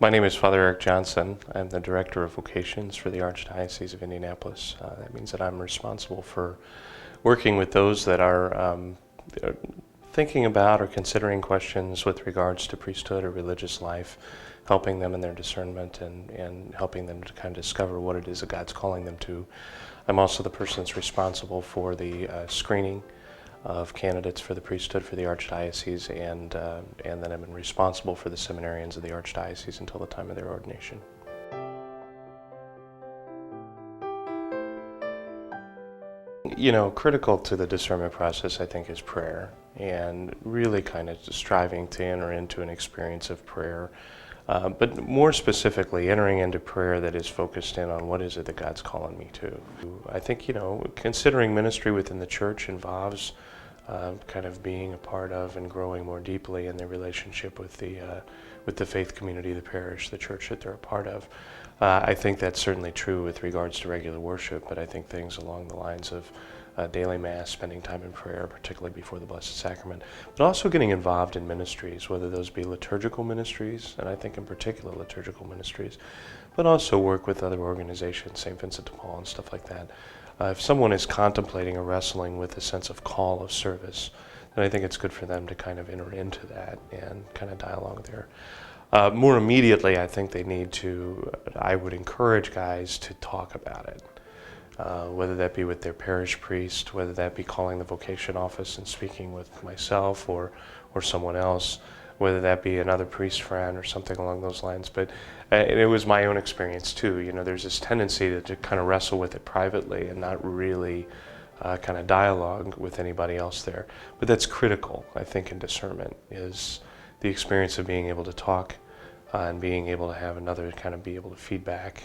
My name is Father Eric Johnson. I'm the Director of Vocations for the Archdiocese of Indianapolis. That means that I'm responsible for working with those that are thinking about or considering questions with regards to priesthood or religious life, helping them in their discernment and helping them to kind of discover what it is that God's calling them to. I'm also the person that's responsible for the screening of candidates for the priesthood for the Archdiocese, and then I'm responsible for the seminarians of the Archdiocese until the time of their ordination. You know, critical to the discernment process, I think, is prayer, and really kind of striving to enter into an experience of prayer, but more specifically, entering into prayer that is focused in on what is it that God's calling me to. I think, you know, considering ministry within the church involves kind of being a part of and growing more deeply in their relationship with the faith community, the parish, the church that they're a part of. I think that's certainly true with regards to regular worship, but I think things along the lines of daily Mass, spending time in prayer, particularly before the Blessed Sacrament, but also getting involved in ministries, whether those be liturgical ministries, and I think in particular liturgical ministries, but also work with other organizations, St. Vincent de Paul and stuff like that. If someone is contemplating or wrestling with a sense of call of service, then I think it's good for them to kind of enter into that and kind of dialogue there. More immediately, I think they need to, I would encourage guys to talk about it, whether that be with their parish priest, whether that be calling the vocation office and speaking with myself or someone else, whether that be another priest friend or something along those lines. But it was my own experience too. You know, there's this tendency to kind of wrestle with it privately and not really kind of dialogue with anybody else there. But that's critical, I think, in discernment, is the experience of being able to talk and being able to have another kind of be able to feedback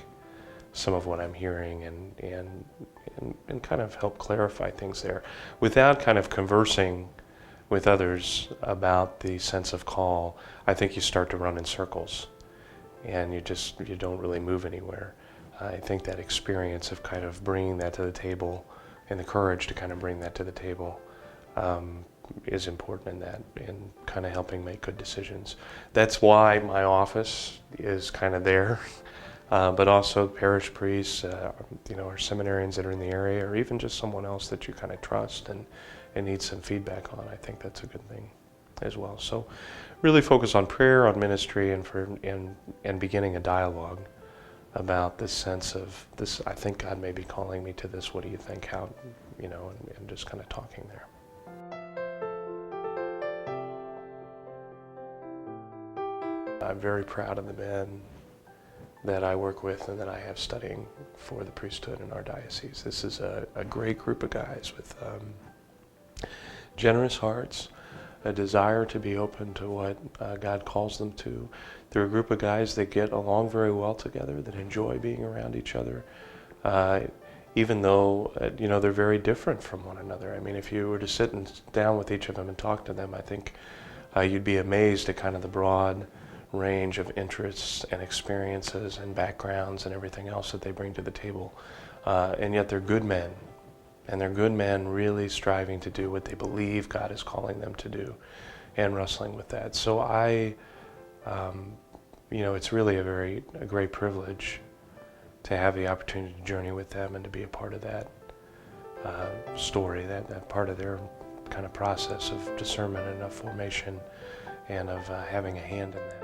some of what I'm hearing and kind of help clarify things there without kind of conversing with others about the sense of call. I think you start to run in circles and you don't really move anywhere. I think that experience of kind of bringing that to the table and the courage to kind of bring that to the table is important in that, in kind of helping make good decisions. That's why my office is kind of there, but also parish priests, you know, or seminarians that are in the area, or even just someone else that you kind of trust and need some feedback on. I think that's a good thing as well. So really focus on prayer, on ministry, and beginning a dialogue about this sense of this. I think God may be calling me to this. What do you think? How, you know, and just kind of talking there. I'm very proud of the men that I work with and that I have studying for the priesthood in our diocese. This is a great group of guys with generous hearts, a desire to be open to what God calls them to. They're a group of guys that get along very well together, that enjoy being around each other, even though you know, they're very different from one another. I mean, if you were to sit down with each of them and talk to them, I think you'd be amazed at kind of the broad range of interests and experiences and backgrounds and everything else that they bring to the table. And yet they're good men. And they're good men really striving to do what they believe God is calling them to do and wrestling with that. So you know, it's really a great privilege to have the opportunity to journey with them and to be a part of that story, that part of their kind of process of discernment and of formation and of having a hand in that.